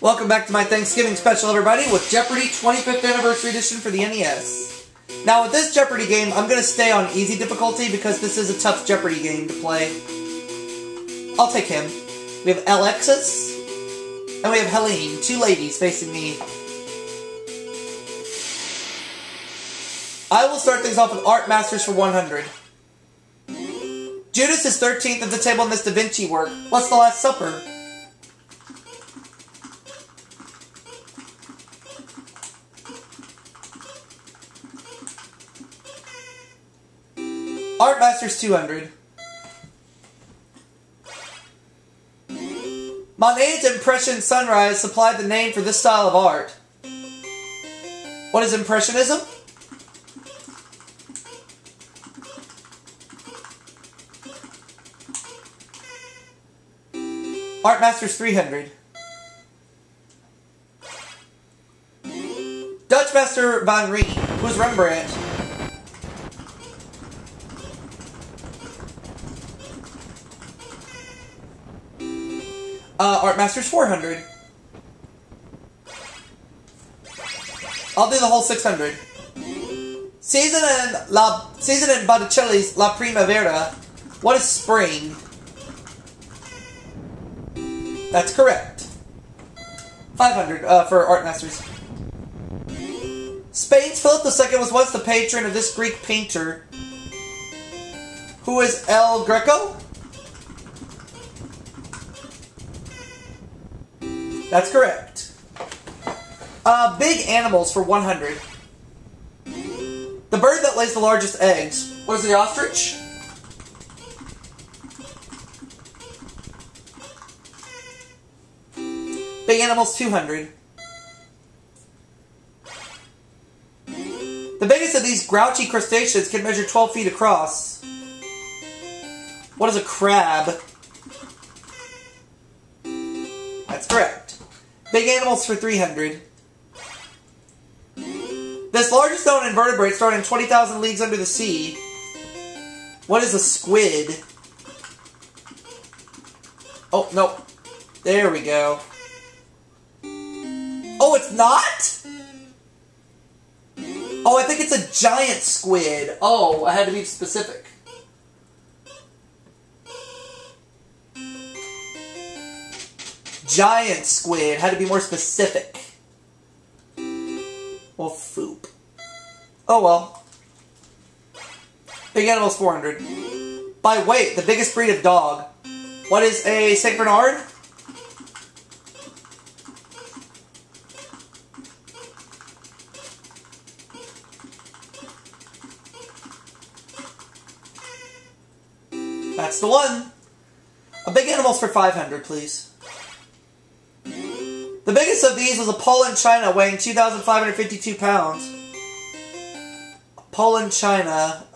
Welcome back to my Thanksgiving special, everybody, with Jeopardy 25th Anniversary Edition for the NES. Now, with this Jeopardy game, I'm going to stay on easy difficulty because this is a tough Jeopardy game to play. I'll take him. We have Alexis, and we have Helene, two ladies facing me. I will start things off with Art Masters for 100. Judas is 13th at the table in this Da Vinci work. What's the Last Supper? Art Masters 200. Monet's Impression Sunrise supplied the name for this style of art. What is Impressionism? Art Masters 300. Dutch Master van Rijn. Who's Rembrandt? Art Masters 400. I'll do the whole 600. Season in Botticelli's La Primavera. What is spring? That's correct. 500 for Art Masters. Spain's Philip II was once the patron of this Greek painter. Who is El Greco? That's correct. Big animals for 100. The bird that lays the largest eggs. What is the ostrich? Big animals 200. The biggest of these grouchy crustaceans can measure 12 feet across. What is a crab? That's correct. Big animals for 300. This largest known invertebrate started in 20,000 Leagues Under the Sea. What is a squid? Oh, no. There we go. Oh, it's not? Oh, I think it's a giant squid. Oh, I had to be specific. Giant squid. Had to be more specific. Well, foop. Oh well. Big animals 400. By weight, the biggest breed of dog. What is a Saint Bernard? That's the one. A big animals for 500, please. The biggest of these was a Poland China weighing 2,552 pounds. Poland China.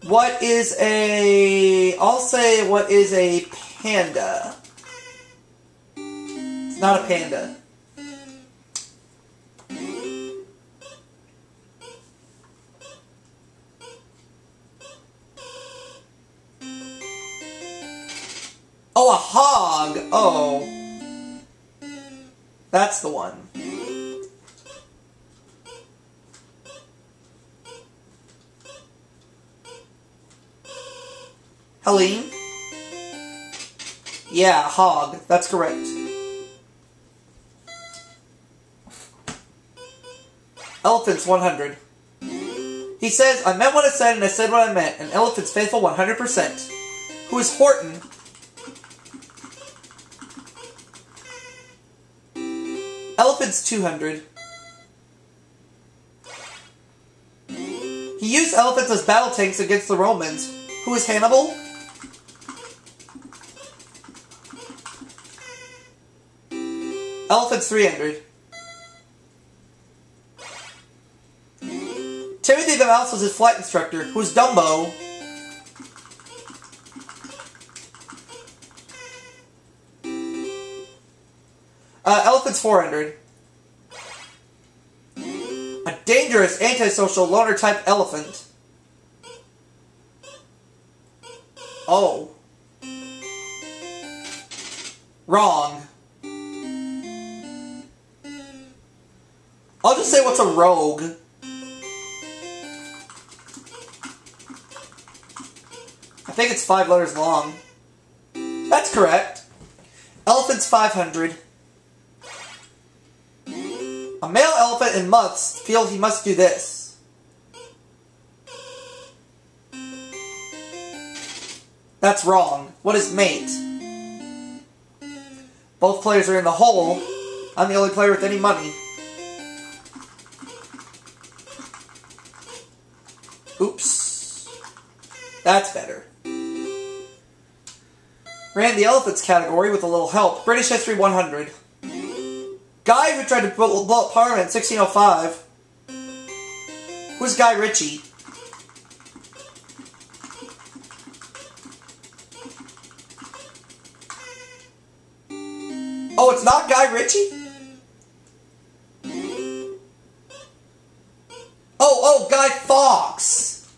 What is a... I'll say what is a panda. It's not a panda. Oh, a hog. Oh. That's the one. Helene? Yeah, hog. That's correct. Elephants 100. He says, I meant what I said and I said what I meant. An elephant's faithful 100%. Who is Horton? Elephants 200. He used elephants as battle tanks against the Romans. Who is Hannibal? Elephants 300. Timothy the Mouse was his flight instructor. Who is Dumbo? Elephants 400. A dangerous, antisocial, loner-type elephant. Oh. Wrong. I'll just say, what's a rogue? I think it's 5 letters long. That's correct. Elephant's 500. A male elephant in months feels he must do this. That's wrong. What is mate? Both players are in the hole. I'm the only player with any money. Oops. That's better. Ran the elephants category with a little help. British History 100. Guy who tried to blow up Parliament in 1605. Who's Guy Ritchie? Oh, it's not Guy Ritchie? Oh, Guy Fawkes.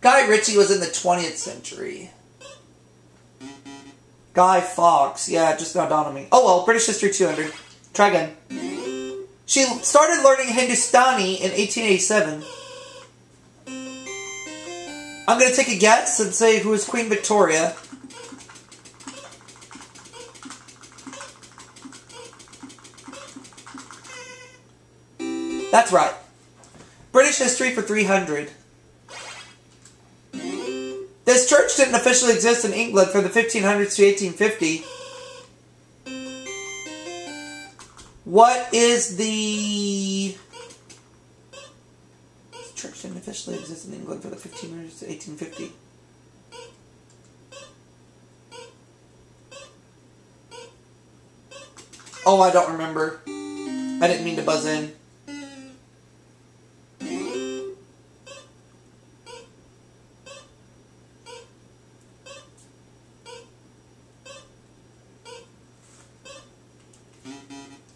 Guy Ritchie was in the 20th century. Guy Fawkes. Yeah, it just now dawned on me. Oh well, British History 200. Try again. She started learning Hindustani in 1887. I'm going to take a guess and say who is Queen Victoria. That's right. British History for 300. This church didn't officially exist in England from the 1500s to 1850. What is the... This church didn't officially exist in England from the 1500s to 1850. Oh, I don't remember. I didn't mean to buzz in.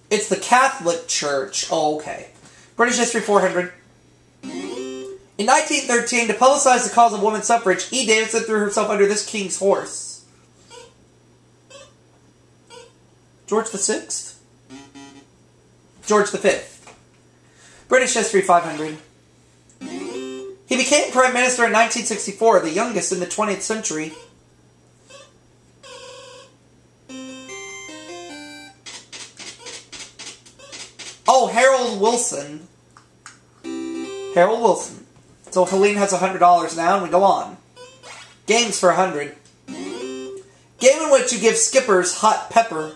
It's the Catholic Church. Oh, okay. British History 400. In 1913, to publicize the cause of women's suffrage, E. Davidson threw herself under this king's horse. George VI? George V. British History 500. He became Prime Minister in 1964, the youngest in the 20th century. Oh, Harold Wilson. Harold Wilson. So Helene has $100 now, and we go on. Games for 100. Game in which you give skippers hot pepper.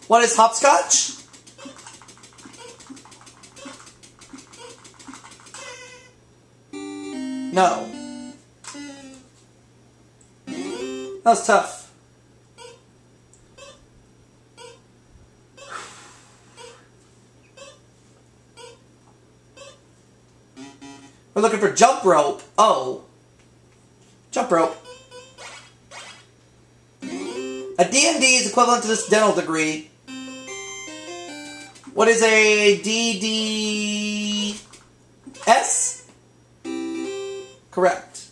What is hopscotch? No. That was tough. We're looking for jump rope. Oh. Jump rope. A D&D is equivalent to this dental degree. What is a DDS? Correct.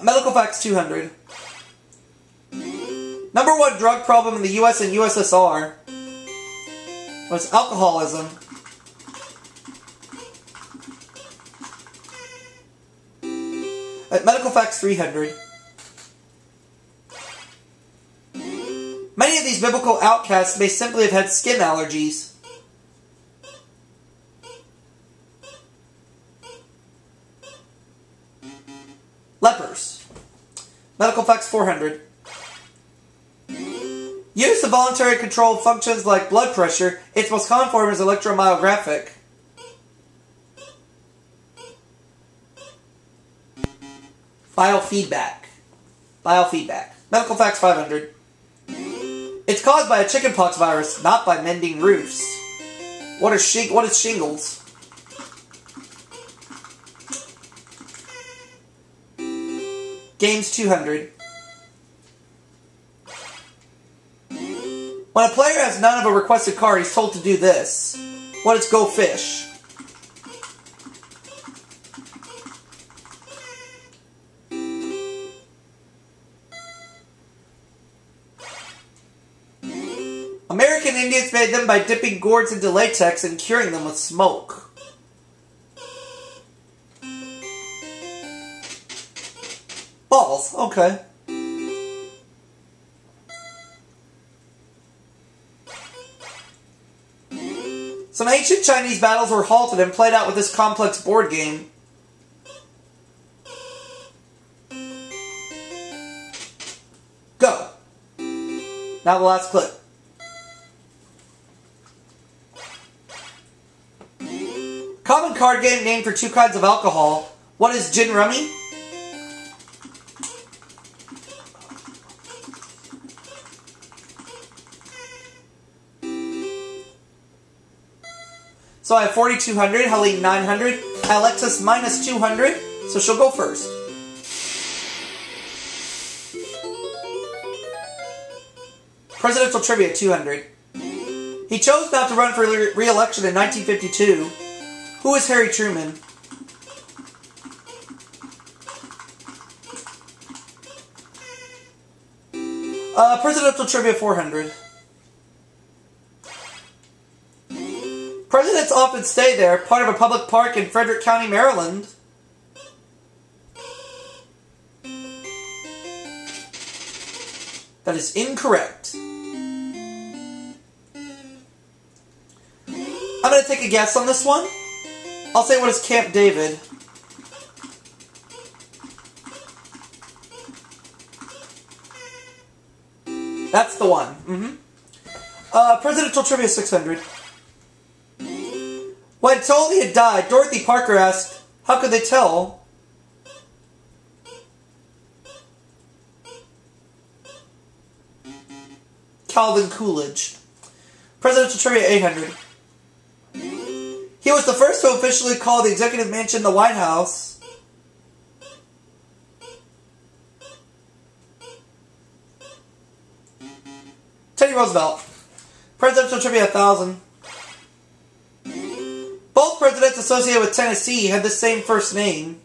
Medical facts 200. Number 1 drug problem in the US and USSR was alcoholism. Medical facts 300. Many of these biblical outcasts may simply have had skin allergies. Lepers. Medical facts 400. Use of voluntary control functions like blood pressure. Its most common form is electromyographic. Biofeedback. Biofeedback. Medical facts 500. It's caused by a chickenpox virus, not by mending roofs. What is shingles? Games 200. When a player has none of a requested card, he's told to do this. What is go fish? made them by dipping gourds into latex and curing them with smoke. Balls, okay. Some ancient Chinese battles were halted and played out with this complex board game. Go. Now the last clip. Common card game named for two kinds of alcohol. What is gin rummy? So I have 4,200, Helene 900, Alexis minus 200, so she'll go first. Presidential trivia 200. He chose not to run for re-election in 1952. Who is Harry Truman? Presidential trivia 400. Presidents often stay there, part of a public park in Frederick County, Maryland. That is incorrect. I'm going to take a guess on this one. I'll say, what is Camp David? That's the one. Presidential trivia 600. When told he had died, Dorothy Parker asked, how could they tell? Calvin Coolidge. Presidential trivia 800. He was the first to officially call the Executive Mansion the White House. Teddy Roosevelt. Presidential trivia 1000. Both presidents associated with Tennessee had the same first name.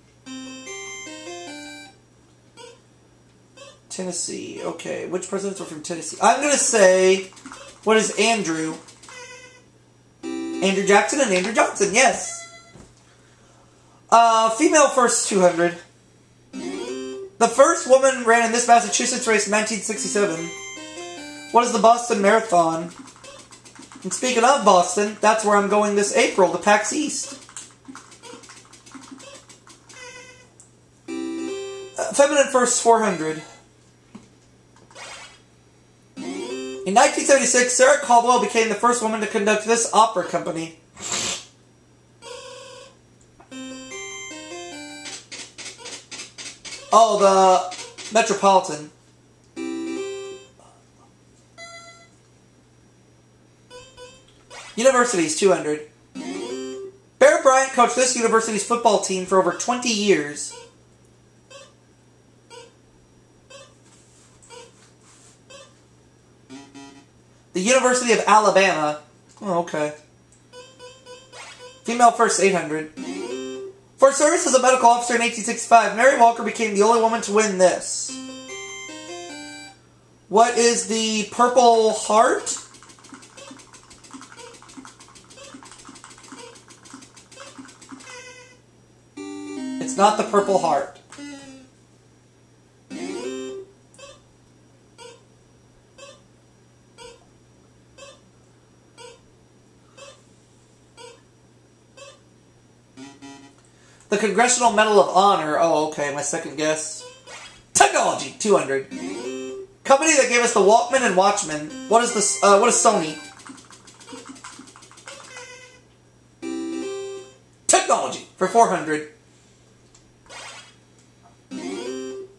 Tennessee. Okay, which presidents were from Tennessee? I'm going to say, what is Andrew? Andrew Jackson and Andrew Johnson, yes. Female first 200. The first woman ran in this Massachusetts race in 1967. What is the Boston Marathon? And speaking of Boston, that's where I'm going this April, to PAX East. Feminine first 400. In 1976, Sarah Caldwell became the first woman to conduct this opera company. Oh, the Metropolitan. Universities, 200. Bear Bryant coached this university's football team for over 20 years. The University of Alabama. Oh, okay. Female first, 800. For service as a medical officer in 1865, Mary Walker became the only woman to win this. What is the Purple Heart? It's not the Purple Heart. The Congressional Medal of Honor. Oh, okay, my second guess. Technology, 200. Company that gave us the Walkman and Watchman. What is this? What is Sony? Technology for 400.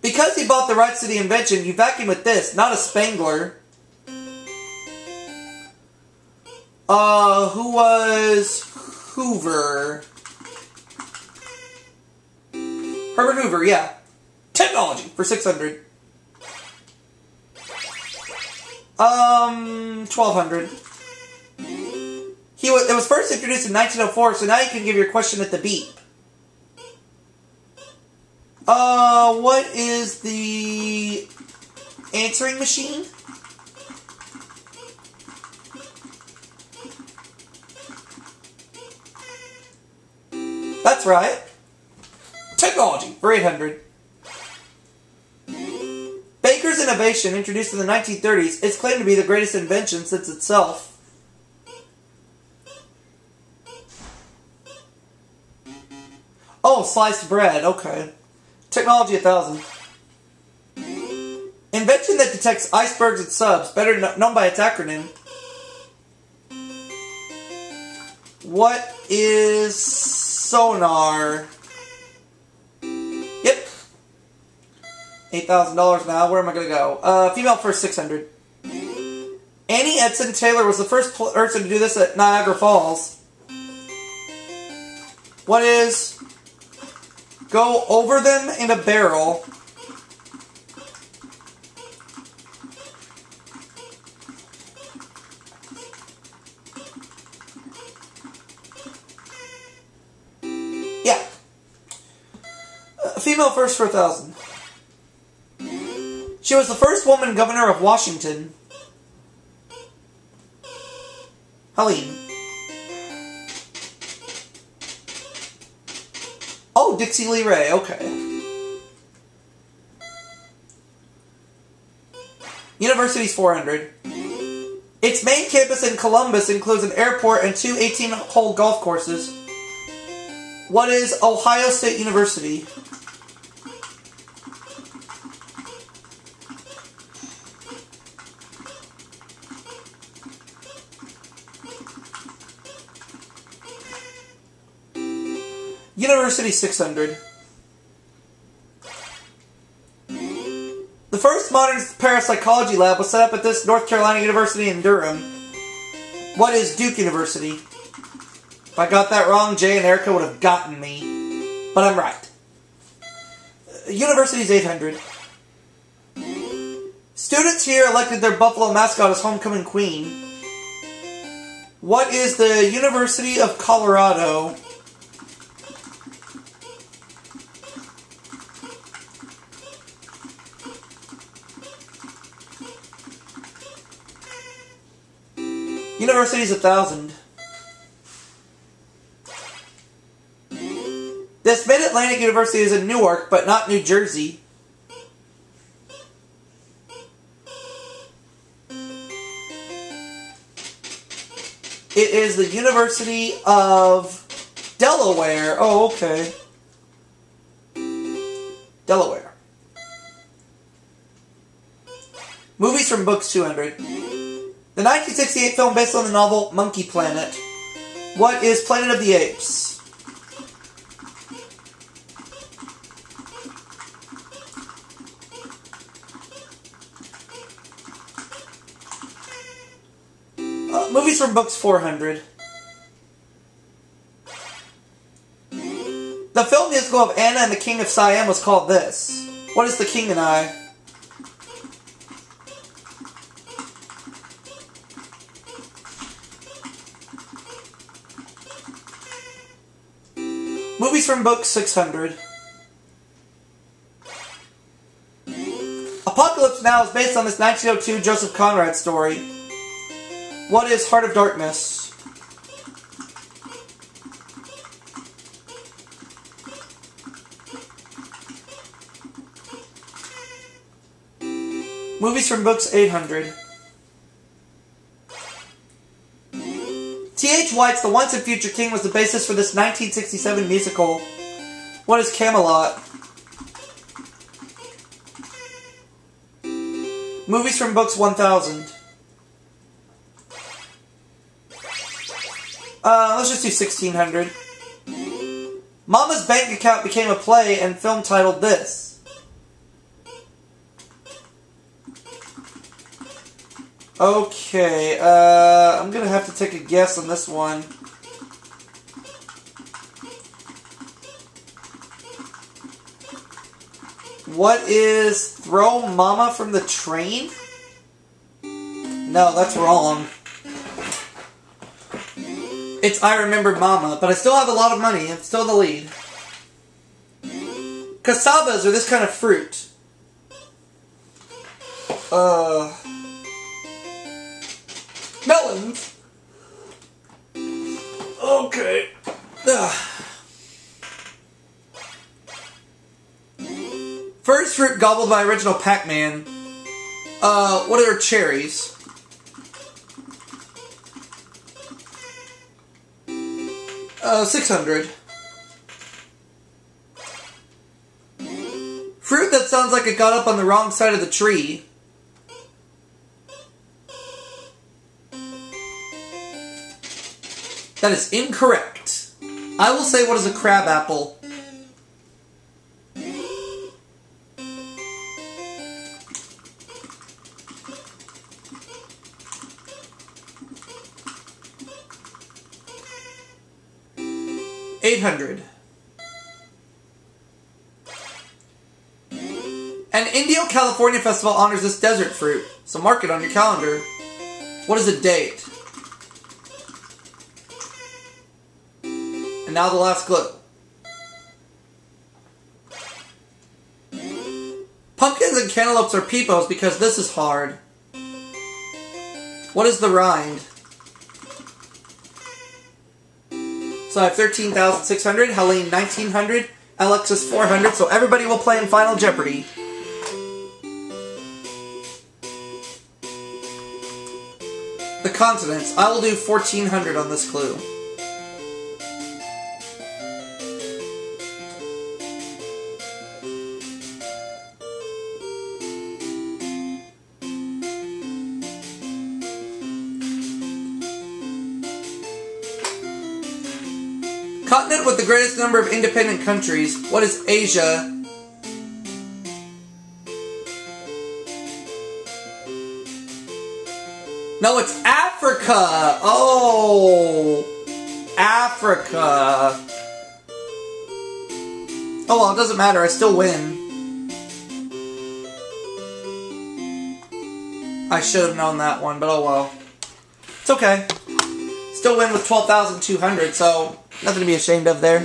Because he bought the rights to the invention, you vacuum with this, not a Spangler. Who was Hoover? Herbert Hoover, yeah. Technology for 600. 1,200. It was first introduced in 1904, so now you can give your question at the beep. What is the answering machine? That's right. Technology for 800. Baker's innovation, introduced in the 1930s, is claimed to be the greatest invention since itself. Oh, sliced bread. Okay. Technology 1000. Invention that detects icebergs and subs, better known by its acronym. What is sonar? Yep. $8,000 now. Where am I going to go? Female first, 600. Annie Edson Taylor was the first person to do this at Niagara Falls. What is go over them in a barrel? Yeah. Female first for 1,000. She was the first woman governor of Washington. Helene. Oh, Dixie Lee Ray, okay. University's 400. Its main campus in Columbus includes an airport and two 18-hole golf courses. What is Ohio State University? University 600. The first modern parapsychology lab was set up at this North Carolina University in Durham. What is Duke University? If I got that wrong, Jay and Erica would have gotten me. But I'm right. University's 800. Students here elected their Buffalo mascot as homecoming queen. What is the University of Colorado? University's 1,000. This Mid-Atlantic University is in Newark, but not New Jersey. It is the University of Delaware. Oh, okay. Delaware. Movies from Books 200. The 1968 film based on the novel Monkey Planet. What is Planet of the Apes? Movies from Books 400. The film musical of Anna and the King of Siam was called this. What is The King and I? Movies from Books 600. Apocalypse Now is based on this 1902 Joseph Conrad story. What is Heart of Darkness? Movies from Books 800. T.H. White's The Once and Future King was the basis for this 1967 musical. What is Camelot? Movies from Books 1000. Let's just do 1600. Mama's bank account became a play and film titled this. Okay, I'm gonna have to take a guess on this one. What is Throw Mama from the Train? No, that's wrong. It's I Remember Mama, but I still have a lot of money. I'm still the lead. Casabas are this kind of fruit. Melons. Okay. Ugh. fruit gobbled by original Pac-Man? What are cherries? $600. Fruit that sounds like it got up on the wrong side of the tree. That is incorrect. I will say, what is a crab apple? $800. An Indio, California festival honors this desert fruit, so mark it on your calendar. What is the date? And now the last clue. Pumpkins and cantaloupes are peepos because this is hard. What is the rind? So I have 13,600, Helene 1,900, Alexis 400, so everybody will play in Final Jeopardy. The continents. I will do 1,400 on this clue. Continent with the greatest number of independent countries. What is Asia? No, it's Africa! Oh! Africa. Oh well, it doesn't matter, I still win. I should have known that one, but oh well. It's okay. Still win with 12,200, so nothing to be ashamed of there.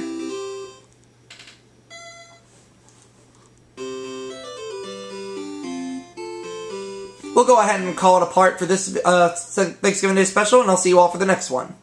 We'll go ahead and call it apart for this Thanksgiving Day special, and I'll see you all for the next one.